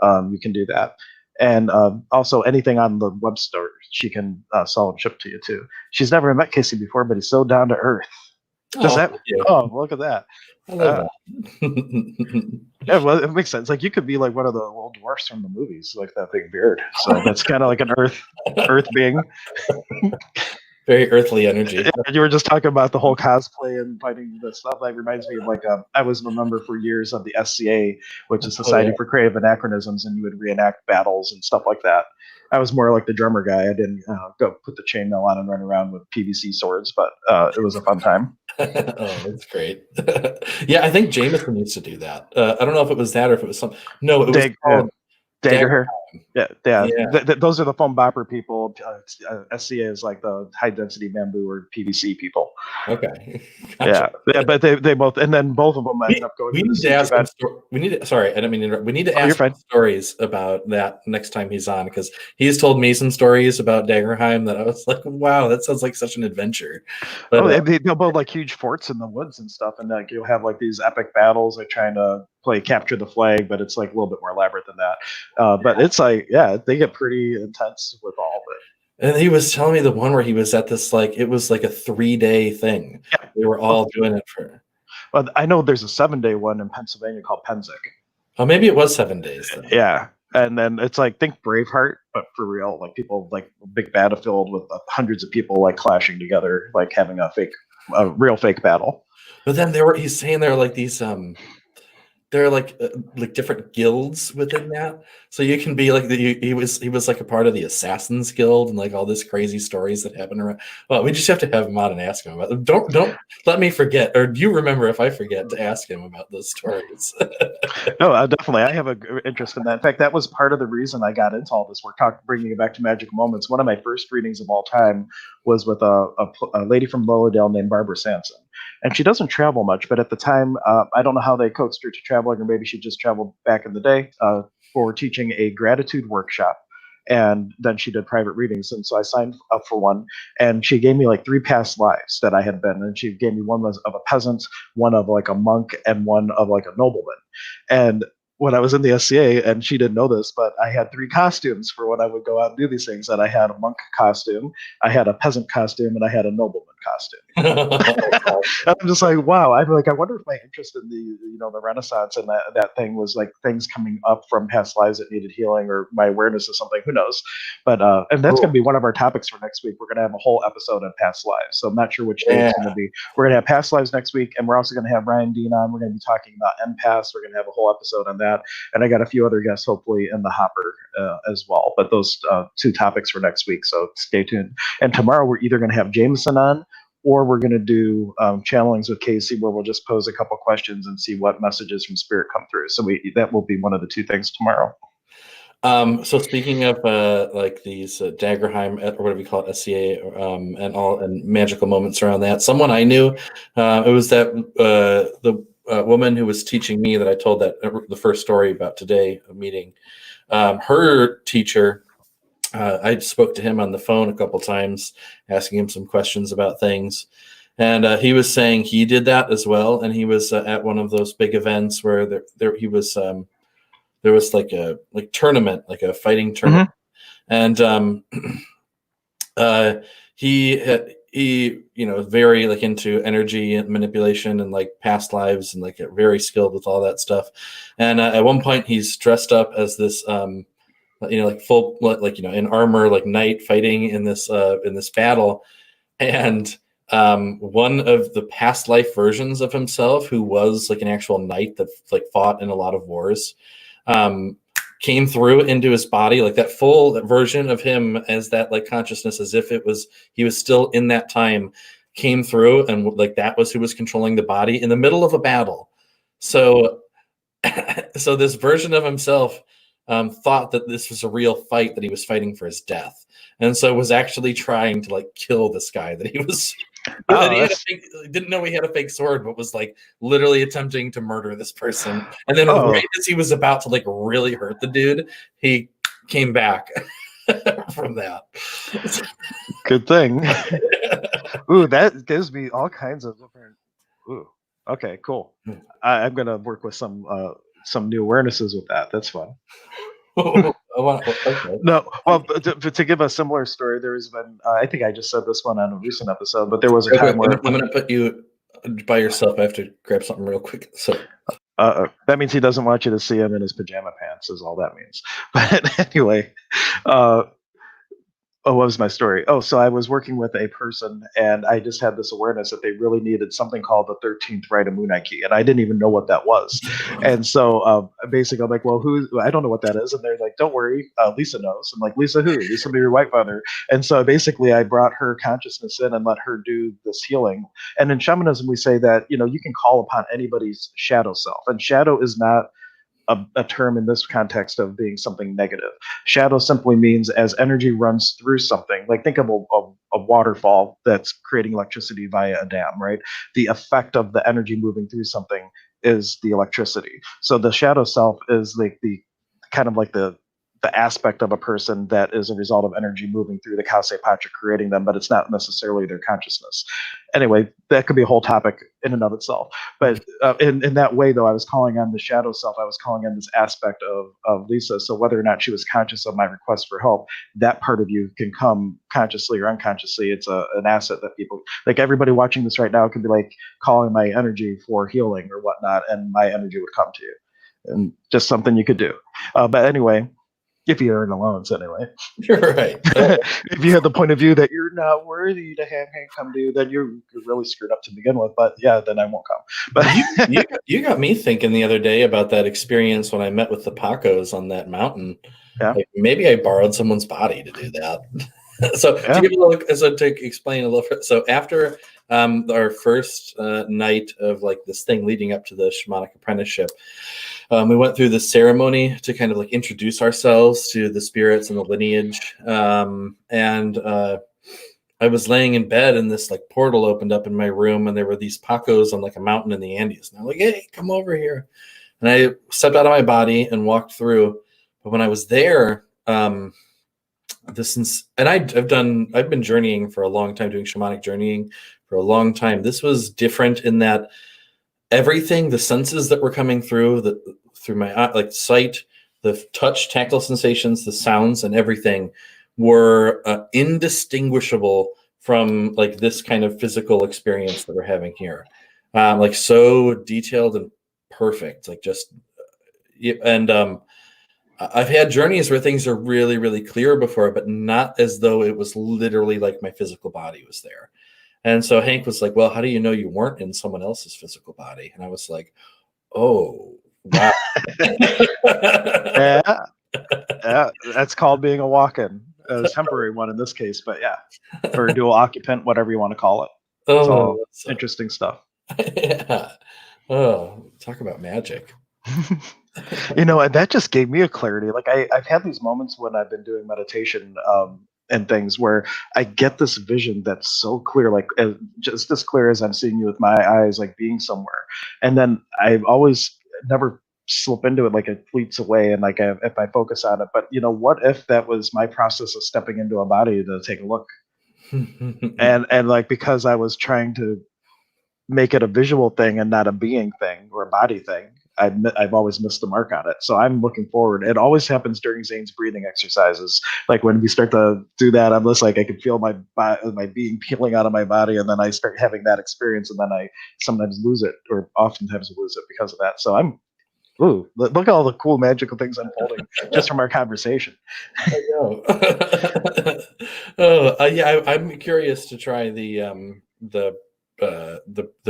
you can do that. And also anything on the web store, she can sell and ship to you too. She's never met Casey before, but he's so down to earth. Oh, look at that. I love that. Yeah, well, it makes sense. Like you could be like one of the old dwarfs from the movies, like that big beard. So that's kind of like an earth being. Very earthly energy. You were just talking about the whole cosplay and fighting the stuff. That reminds me of like I was a member for years of the SCA, which is Society for Creative Anachronisms, and you would reenact battles and stuff like that. I was more like the drummer guy. I didn't go put the chainmail on and run around with PVC swords, but it was a fun time. Oh, that's great. Yeah, I think Jameson used to do that. I don't know if it was that or if it was some. No, it was called Dagger. Yeah. Those are the foam bopper people. SCA is like the high density bamboo or PVC people. Okay. Gotcha. Yeah, but they both, and then both of them end up going. We need to ask him. We need to. Sorry, I didn't mean to interrupt. We need to ask him stories about that next time he's on, because he's told me some stories about Daggerheim that I was like, wow, that sounds like such an adventure. But, they'll build like huge forts in the woods and stuff, and like you'll have like these epic battles, like trying to play capture the flag, but it's like a little bit more elaborate than that. But it's like, yeah, they get pretty intense with all of it. And he was telling me the one where he was at this, like, it was like a 3-day thing. Yeah. They were all doing it for. Well, I know there's a 7-day one in Pennsylvania called Penzic. Oh, maybe it was 7 days. Then. Yeah. And then it's like, think Braveheart, but for real, like people, like big battlefield with hundreds of people like clashing together, like having a real fake battle. But then he's saying there are like these, there are like different guilds within that, so you can be like he was like a part of the Assassins Guild and like all this crazy stories that happen around. Well, we just have to have him on and ask him about them. Don't let me forget, or do you remember if I forget to ask him about those stories? No, definitely. I have an interest in that. In fact, that was part of the reason I got into all this work. Bringing it back to magic moments. One of my first readings of all time was with a lady from Lowdale named Barbara Sanson. And she doesn't travel much, but at the time, I don't know how they coaxed her to traveling, or maybe she just traveled back in the day for teaching a gratitude workshop. And then she did private readings. And so I signed up for one, and she gave me like 3 past lives that I had been. And she gave me one was of a peasant, one of like a monk, and one of like a nobleman. And when I was in the SCA, and she didn't know this, but I had 3 costumes for when I would go out and do these things. And I had a monk costume, I had a peasant costume, and I had a nobleman costume. I'm just like, wow. I'm like, I wonder if my interest in the Renaissance and that thing was like things coming up from past lives that needed healing, or my awareness of something. Who knows? But and that's going to be one of our topics for next week. We're going to have a whole episode on past lives. So I'm not sure which day it's going to be. We're going to have past lives next week, and we're also going to have Ryan Dean on. We're going to be talking about empaths. We're going to have a whole episode on that, and I got a few other guests hopefully in the hopper as well. But those 2 topics for next week, so stay tuned. And tomorrow we're either going to have Jameson on, or we're going to do channelings with Casey, where we'll just pose a couple questions and see what messages from Spirit come through. So that will be one of the 2 things tomorrow. So speaking of like these Daggerheim, or whatever you call it, SCA, and magical moments around that, someone I knew, it was that the woman who was teaching me that I told that the first story about today, a meeting, her teacher I spoke to him on the phone a couple times, asking him some questions about things. And he was saying he did that as well. And he was at one of those big events where he was there was like a tournament, like a fighting tournament. And he very like into energy and manipulation and like past lives and like very skilled with all that stuff. And at one point he's dressed up as this like full like in armor, like knight fighting in this battle. And one of the past life versions of himself, who was like an actual knight that like fought in a lot of wars, came through into his body, like that full version of him as that like consciousness, as if he was still in that time, came through, and like that was who was controlling the body in the middle of a battle. So so this version of himself thought that this was a real fight, that he was fighting for his death, and so was actually trying to like kill this guy that he was didn't know he had a fake sword, but was like literally attempting to murder this person. And then right as he was about to like really hurt the dude, he came back from that. Good thing. Ooh, that gives me all kinds of different. Ooh, okay, cool. I'm gonna work with some new awarenesses with that. That's fun. Okay. No, well, to give a similar story, there's been I think I just said this one on a recent episode, but there was a time where I'm going to put you by yourself. I have to grab something real quick. So that means he doesn't want you to see him in his pajama pants, is all that means. But anyway, what was my story? Oh, so I was working with a person, and I just had this awareness that they really needed something called the 13th Rite of Moonike, and I didn't even know what that was. And so basically, I'm like, well, I don't know what that is. And they're like, don't worry, Lisa knows. I'm like, Lisa who? Lisa be your white father. And so basically, I brought her consciousness in and let her do this healing. And in shamanism, we say that, you can call upon anybody's shadow self. And shadow is not a term in this context of being something negative. Shadow simply means as energy runs through something, like think of a waterfall that's creating electricity via a dam, right? The effect of the energy moving through something is the electricity. So the shadow self is like the kind of like the aspect of a person that is a result of energy moving through the Kase Pacha creating them, but it's not necessarily their consciousness. Anyway, that could be a whole topic in and of itself. But in that way, though, I was calling on the shadow self. I was calling on this aspect of Lisa. So whether or not she was conscious of my request for help, that part of you can come consciously or unconsciously. It's an asset that people, like everybody watching this right now, could be like calling my energy for healing or whatnot, and my energy would come to you. And just something you could do. But anyway, if you earn allowance, anyway. You're right. If you have the point of view that you're not worthy to have Hank come to you, then you're really screwed up to begin with. But yeah, then I won't come. But you got me thinking the other day about that experience when I met with the Pacos on that mountain. Yeah. Like maybe I borrowed someone's body to do that. So to give a little, to explain a little bit. So after our first night of like this thing leading up to the shamanic apprenticeship, we went through this ceremony to kind of like introduce ourselves to the spirits and the lineage. And I was laying in bed, and this like portal opened up in my room, and there were these Pacos on like a mountain in the Andes. And I'm like, hey, come over here. And I stepped out of my body and walked through. But when I was there, and I've been journeying for a long time, doing shamanic journeying for a long time. This was different in that everything, the senses that were coming through my eye, like sight, the touch, tactile sensations, the sounds, and everything were indistinguishable from like this kind of physical experience that we're having here. Like so detailed and perfect, like just, and I've had journeys where things are really, really clear before, but not as though it was literally like my physical body was there. And so Hank was like, well, how do you know you weren't in someone else's physical body? And I was like, oh, wow. yeah, that's called being a walk-in. A temporary one in this case, but yeah, or a dual occupant, whatever you want to call it. It's all interesting stuff. Yeah. Oh, talk about magic. And that just gave me a clarity. Like I've had these moments when I've been doing meditation and things where I get this vision that's so clear, like just as clear as I'm seeing you with my eyes, like being somewhere. And then I've always never slip into it, like it fleets away, and like if I focus on it. But what if that was my process of stepping into a body to take a look, and like because I was trying to make it a visual thing and not a being thing or a body thing. I've always missed the mark on it. So I'm looking forward. It always happens during Zane's breathing exercises. Like when we start to do that, I'm just like, I can feel my being peeling out of my body, and then I start having that experience, and then I sometimes lose it, or oftentimes lose it because of that. So look at all the cool magical things unfolding just from our conversation. I know. Yeah, I'm curious to try the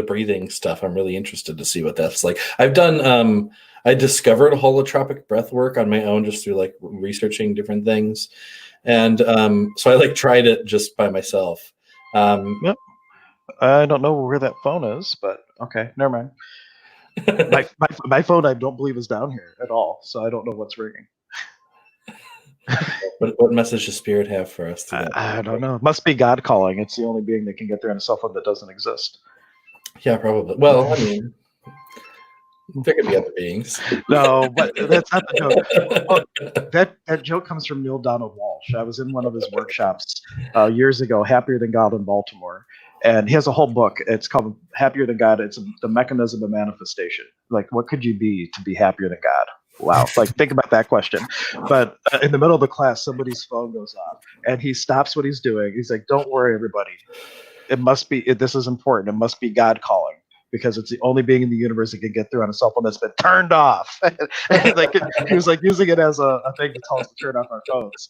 breathing stuff. I'm really interested to see what that's like. I've done I discovered holotropic breath work on my own just through like researching different things, and so I like tried it just by myself. Yep. I don't know where that phone is, but okay, never mind. my phone I don't believe is down here at all, so I don't know what's ringing. What message does Spirit have for us today? I don't know. It must be God calling. It's the only being that can get there on a cell phone that doesn't exist. Yeah, probably. Well, I mean, there could be other beings. No, but that's not the joke. Well, that joke comes from Neil Donald Walsh. I was in one of his workshops years ago, Happier Than God in Baltimore. And he has a whole book. It's called Happier Than God. It's the mechanism of manifestation. Like, what could you be to be happier than God? Wow. Like, think about that question. But in the middle of the class, somebody's phone goes off, and he stops what he's doing. He's like, don't worry, everybody. This is important. It must be God calling, because it's the only being in the universe that can get through on a cell phone that's been turned off. And like he was like using it as a thing to tell us to turn off our phones.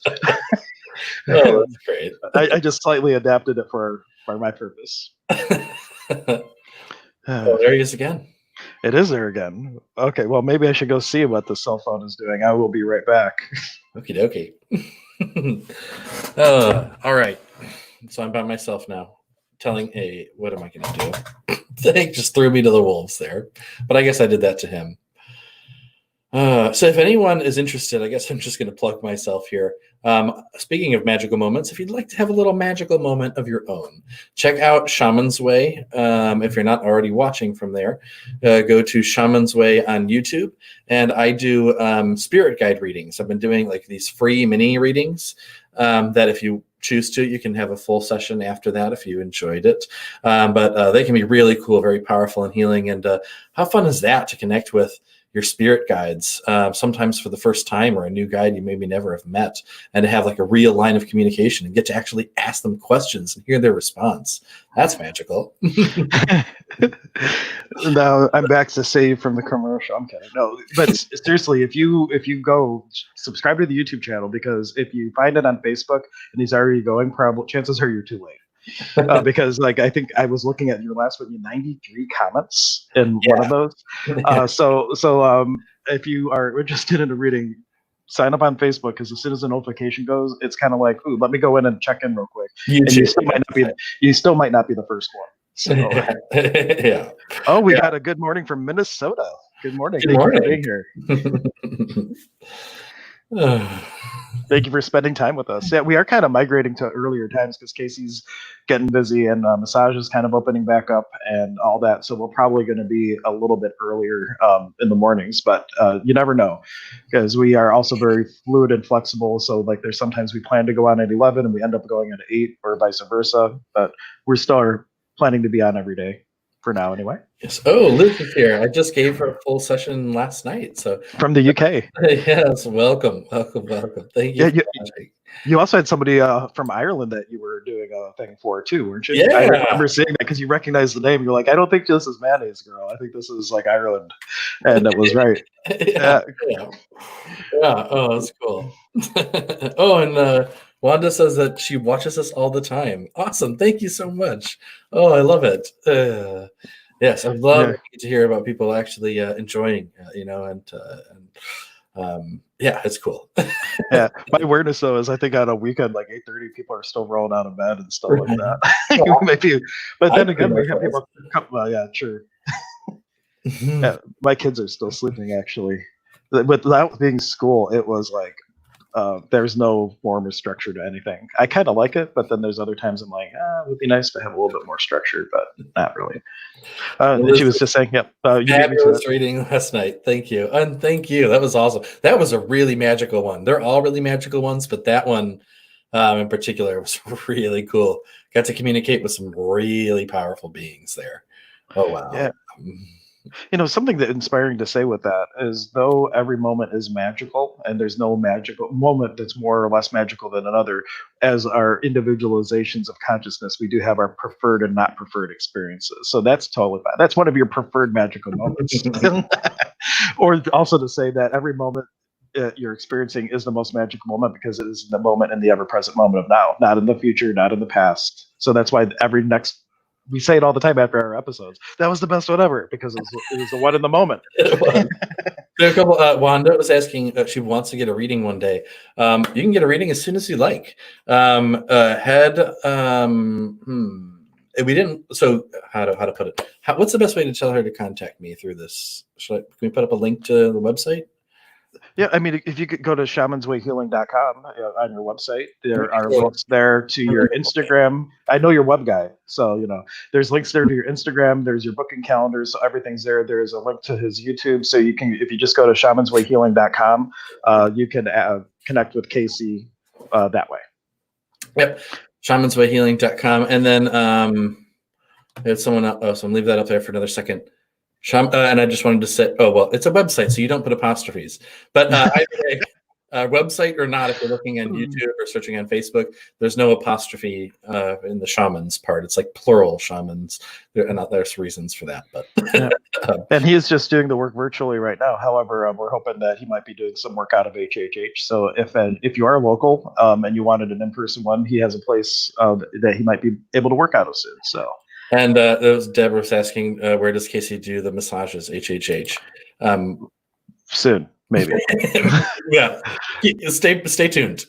Oh, that's great. I just slightly adapted it for my purpose. Oh, there he is again. It is there again. Okay, well, maybe I should go see what the cell phone is doing. I will be right back. Okie dokie. All right. So I'm by myself now, telling what am I going to do? They just threw me to the wolves there, but I guess I did that to him. So if anyone is interested, I guess I'm just going to plug myself here. Speaking of magical moments, if you'd like to have a little magical moment of your own, check out Shaman's Way. If you're not already watching from there, go to Shaman's Way on YouTube. And I do spirit guide readings. I've been doing like these free mini readings that if you choose to, you can have a full session after that if you enjoyed it. But they can be really cool, very powerful and healing. And how fun is that to connect with your spirit guides, sometimes for the first time, or a new guide you maybe never have met, and to have like a real line of communication and get to actually ask them questions and hear their response. That's magical. Now I'm back to save from the commercial. I'm kidding. No, but seriously, if you go subscribe to the YouTube channel, because if you find it on Facebook and he's already going, probably chances are you're too late. Because like I think I was looking at your last one, you 93 comments in one of those. So if you are interested in a reading, sign up on Facebook, because as soon as the notification goes, it's kind of like, ooh, let me go in and check in real quick. You still might not be the first one. So, yeah. Oh, we got a good morning from Minnesota. Good morning. Good morning. Thank you for being here. Thank you for spending time with us. Yeah, we are kind of migrating to earlier times because Casey's getting busy, and massage is kind of opening back up and all that. So we're probably going to be a little bit earlier in the mornings, but you never know, because we are also very fluid and flexible. So like there's sometimes we plan to go on at 11 and we end up going at 8, or vice versa. But we're still planning to be on every day for now anyway. Yes. Oh, Liz is here. I just gave her a full session last night. So from the UK. Yes, welcome. Thank you. Yeah, you also had somebody from Ireland that you were doing a thing for too, weren't you? Yeah. I remember seeing that because you recognized the name. You're like, I don't think this is Mayonnaise Girl. I think this is like Ireland, and that was right. Yeah. Oh, that's cool. Oh, and Wanda says that she watches us all the time. Awesome. Thank you so much. Oh, I love it. Yes, I'd love to hear about people actually enjoying, yeah, it's cool. Yeah, my awareness though is I think on a weekend like 8:30, people are still rolling out of bed and stuff like that. Maybe, but then again, we have people. Well, yeah, sure. Yeah, my kids are still sleeping actually. Without being school, it was like There's no form or structure to anything. I kind of like it, but then there's other times I'm like, it would be nice to have a little bit more structure, but not really. And she was just saying, yep, you beat me to Fabulous it. reading last night. Thank you. And thank you. That was awesome. That was a really magical one. They're all really magical ones, but that one in particular was really cool. Got to communicate with some really powerful beings there. Oh, wow. Yeah. Something that inspiring to say with that is, though every moment is magical and there's no magical moment that's more or less magical than another, as our individualizations of consciousness, we do have our preferred and not preferred experiences. So that's totally fine. That's one of your preferred magical moments. Or also to say that every moment you're experiencing is the most magical moment because it is the moment in the ever-present moment of now, not in the future, not in the past. So that's why we say it all the time after our episodes. That was the best one ever because it was the one in the moment. It was. There are a couple. Wanda was asking if she wants to get a reading one day. You can get a reading as soon as you like. We didn't. So how to put it? What's the best way to tell her to contact me through this? Can we put up a link to the website? Yeah, I mean, if you could go to shamanswayhealing.com on your website, there are links there to your Instagram. I know you're a web guy, so there's links there to your Instagram. There's your booking calendar, so everything's there. There's a link to his YouTube, so you can, if you just go to shamanswayhealing.com, you can connect with Casey that way. Yep, shamanswayhealing.com, and then there's someone else. So I'm leave that up there for another second. And I just wanted to say, it's a website, so you don't put apostrophes. But either way, website or not, if you're looking on YouTube or searching on Facebook, there's no apostrophe in the shamans part. It's like plural shamans. There's reasons for that. But yeah. And he is just doing the work virtually right now. However, we're hoping that he might be doing some work out of HHH. So if you are local and you wanted an in-person one, he has a place that he might be able to work out of soon. So. And Deborah was asking, where does Casey do the massages? HHH. Soon, maybe. Yeah. Stay tuned.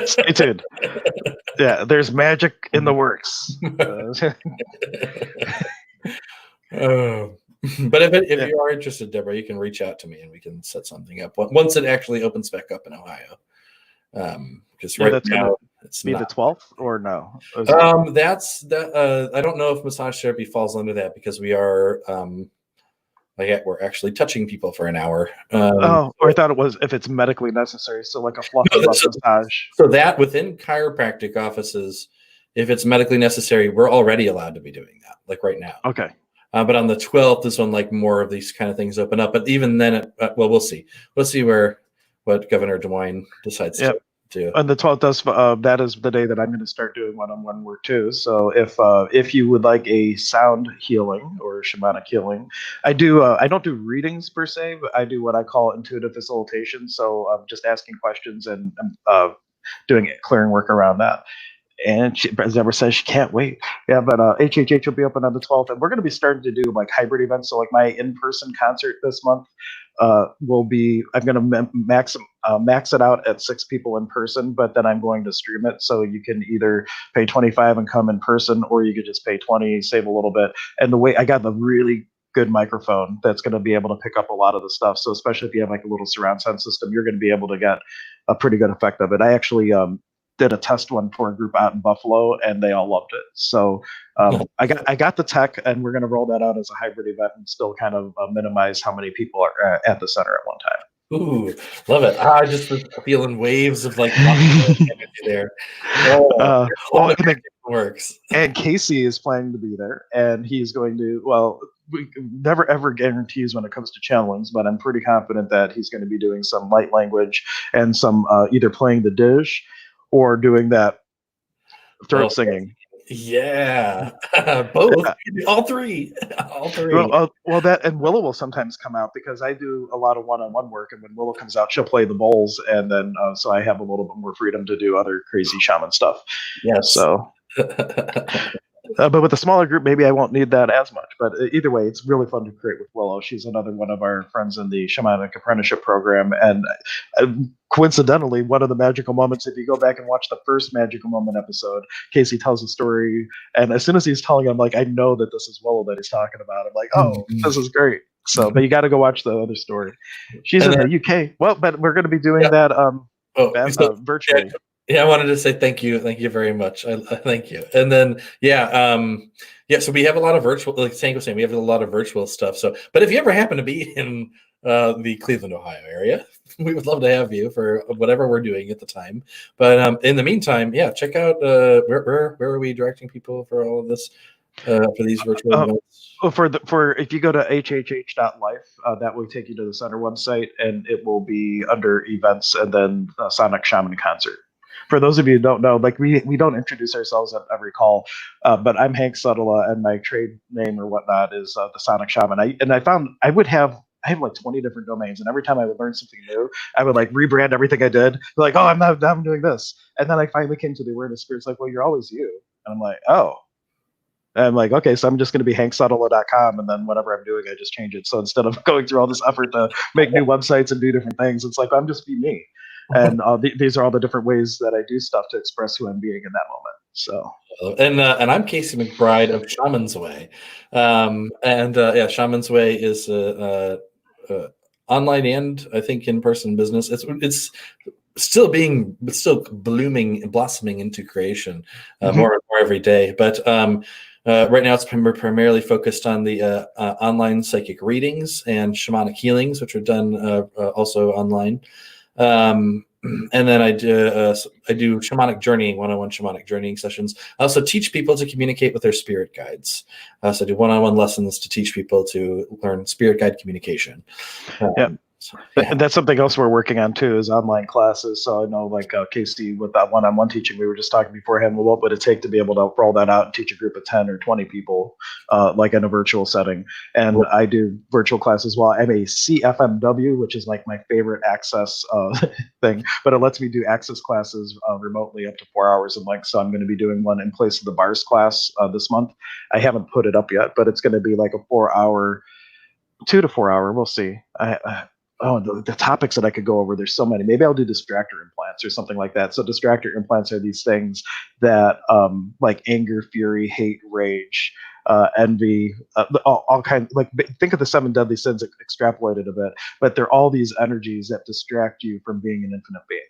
Stay tuned. Yeah, there's magic in the works. But if you are interested, Deborah, you can reach out to me and we can set something up once it actually opens back up in Ohio. Because right now it's be not the 12th or no? That's that. I don't know if massage therapy falls under that because we are we're actually touching people for an hour. Or I thought it was if it's medically necessary. So like a fluff massage. So that within chiropractic offices, if it's medically necessary, we're already allowed to be doing that, like right now. Okay. But on the 12th is when like more of these kind of things open up. But even then, we'll see. We'll see what Governor DeWine decides to do. And the 12th that is the day that I'm going to start doing one-on-one work too. So if you would like a sound healing or shamanic healing, I don't do readings per se, but I do what I call intuitive facilitation. So I'm just asking questions and doing clearing work around that. And as Deborah says, she can't wait. Yeah, but HHH will be open on the 12th, and we're going to be starting to do like hybrid events. So like my in-person concert this month will be, I'm going to max it out at 6 people in person, but then I'm going to stream it. So you can either pay $25 and come in person, or you could just pay $20, save a little bit. And the way I got the really good microphone that's going to be able to pick up a lot of the stuff. So especially if you have like a little surround sound system, you're going to be able to get a pretty good effect of it. I actually did a test one for a group out in Buffalo, and they all loved it. So I got the tech, and we're going to roll that out as a hybrid event and still kind of minimize how many people are at the center at one time. Ooh, love it! I just was feeling waves of like energy there. It works. And Casey is planning to be there, and he's going to. Well, we never ever guarantees when it comes to channelings, but I'm pretty confident that he's going to be doing some light language and some either playing the dish or doing that throat singing. Yeah, both. Yeah. All three. Well, that and Willow will sometimes come out because I do a lot of one-on-one work, and when Willow comes out, she'll play the bowls, and then so I have a little bit more freedom to do other crazy shaman stuff. Yes. So. But with a smaller group, maybe I won't need that as much. But either way, it's really fun to create with Willow. She's another one of our friends in the Shamanic Apprenticeship Program. And coincidentally, one of the magical moments, if you go back and watch the first Magical Moment episode, Casey tells a story. And as soon as he's telling it, I'm like, I know that this is Willow that he's talking about. I'm like, oh, this is great. So, but you got to go watch the other story. She's in the UK. Well, but we're going to be doing that. virtually. Yeah, I wanted to say thank you very much. Thank you. And then so we have a lot of virtual, like Tank was saying, we have a lot of virtual stuff. So, but if you ever happen to be in the Cleveland, Ohio area, we would love to have you for whatever we're doing at the time. But in the meantime, check out where are we directing people for all of this for these virtual events? For if you go to hhh.life, that will take you to the center website, and it will be under events and then Sonic Shaman concert. For those of you who don't know, like we don't introduce ourselves at every call, but I'm Hank Setala, and my trade name or whatnot is the Sonic Shaman. I found I have like 20 different domains, and every time I would learn something new, I would like rebrand everything I did. Like, oh, I'm doing this, and then I finally came to the awareness spirit's like, well, you're always you, and I'm like, oh. And I'm like, okay, so I'm just going to be hanksetala.com, and then whatever I'm doing, I just change it. So instead of going through all this effort to make new websites and do different things, it's like I'm just be me. And these are all the different ways that I do stuff to express who I'm being in that moment. So, and I'm Casey MacBride of Shamans Way, Shamans Way is online and I think in-person business. It's still blooming and blossoming into creation more and more every day. But right now, it's primarily focused on the online psychic readings and shamanic healings, which are done also online. And then I do shamanic journeying, one-on-one shamanic journeying sessions. I also teach people to communicate with their spirit guides. So I do one-on-one lessons to teach people to learn spirit guide communication. And that's something else we're working on too, is online classes. So I know, like Casey, with that one-on-one teaching, we were just talking beforehand. Well, what would it take to be able to roll that out and teach a group of 10 or 20 people, like in a virtual setting? And I do virtual classes. Well, I'm a CFMW, which is like my favorite access thing, but it lets me do access classes remotely up to 4 hours in length. So I'm going to be doing one in place of the bars class this month. I haven't put it up yet, but it's going to be like a 4-hour, 2 to 4 hour. We'll see. The topics that I could go over, there's so many. Maybe I'll do distractor implants or something like that. So distractor implants are these things that like anger, fury, hate, rage, envy, all kinds. Like, think of the 7 deadly sins extrapolated a bit, but they're all these energies that distract you from being an infinite being.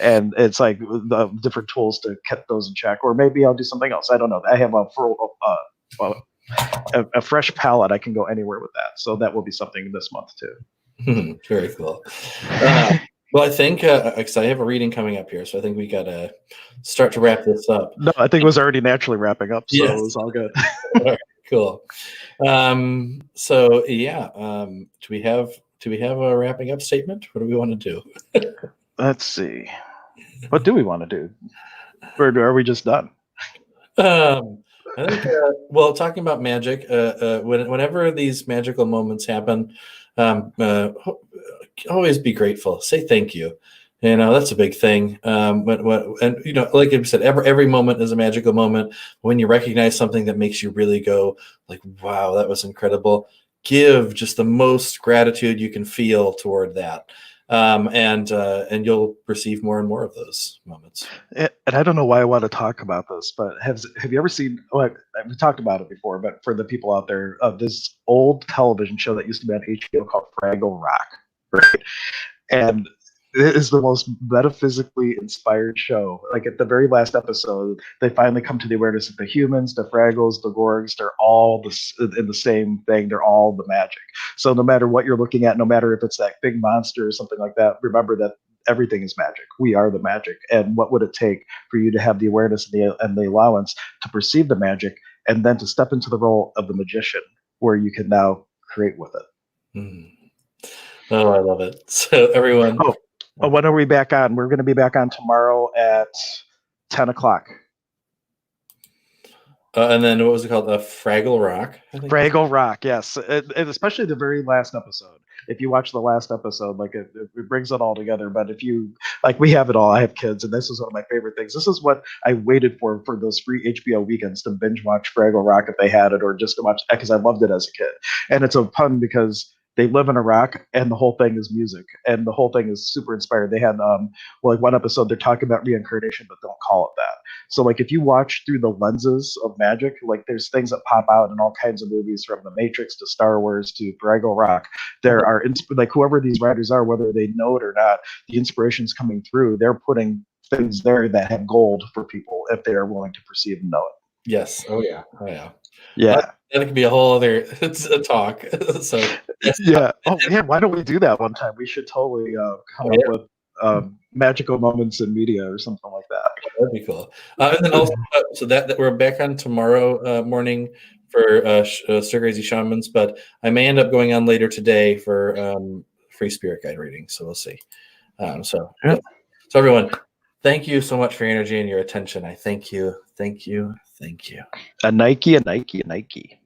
And it's like the different tools to keep those in check. Or maybe I'll do something else. I don't know. I have a fresh palette. I can go anywhere with that. So that will be something this month too. Very cool. Well, I think because I have a reading coming up here, so I think we got to start to wrap this up. No, I think it was already naturally wrapping up, so It was all good. All right, cool. Do we have a wrapping up statement? What do we want to do? Let's see. What do we want to do? Or are we just done? I think, talking about magic, whenever these magical moments happen, always be grateful. Say thank you. That's a big thing. And like I said, every moment is a magical moment. When you recognize something that makes you really go like, wow, that was incredible. Give just the most gratitude you can feel toward that. And you'll receive more and more of those moments. And I don't know why I want to talk about this, but have you ever seen? Well, we talked about it before, but for the people out there, this old television show that used to be on HBO called Fraggle Rock, right? And it is the most metaphysically inspired show. Like at the very last episode, they finally come to the awareness that the humans, the Fraggles, the Gorgs, they're all in the same thing. They're all the magic. So no matter what you're looking at, no matter if it's that big monster or something like that, remember that everything is magic. We are the magic. And what would it take for you to have the awareness and the allowance to perceive the magic, and then to step into the role of the magician, where you can now create with it. Oh, I love it. So everyone. When are we back on? We're going to be back on tomorrow at 10 o'clock. And then what was it called? Fraggle Rock? Fraggle Rock, yes. And especially the very last episode. If you watch the last episode, like it brings it all together. But if you, like, we have it all. I have kids, and this is one of my favorite things. This is what I waited for those free HBO weekends, to binge watch Fraggle Rock if they had it, or just to watch, because I loved it as a kid. And it's a pun because they live in a rock, and the whole thing is music, and the whole thing is super inspired. They had like one episode, they're talking about reincarnation, but don't call it that. So like if you watch through the lenses of magic, like there's things that pop out in all kinds of movies, from The Matrix to Star Wars to Fraggle Rock, there are like whoever these writers are, whether they know it or not, the inspiration's coming through. They're putting things there that have gold for people if they are willing to perceive and know it. Yes. Oh yeah. Oh yeah. Yeah. That could be a whole other talk. So yes. Yeah. Oh man, why don't we do that one time? We should totally come up with magical moments in media or something like that. That'd be cool. And then also, so that we're back on tomorrow morning for Stir Crazy Shamans, but I may end up going on later today for Free Spirit Guide reading. So we'll see. So everyone, thank you so much for your energy and your attention. I thank you. Thank you. Thank you. A Nike, a Nike, a Nike.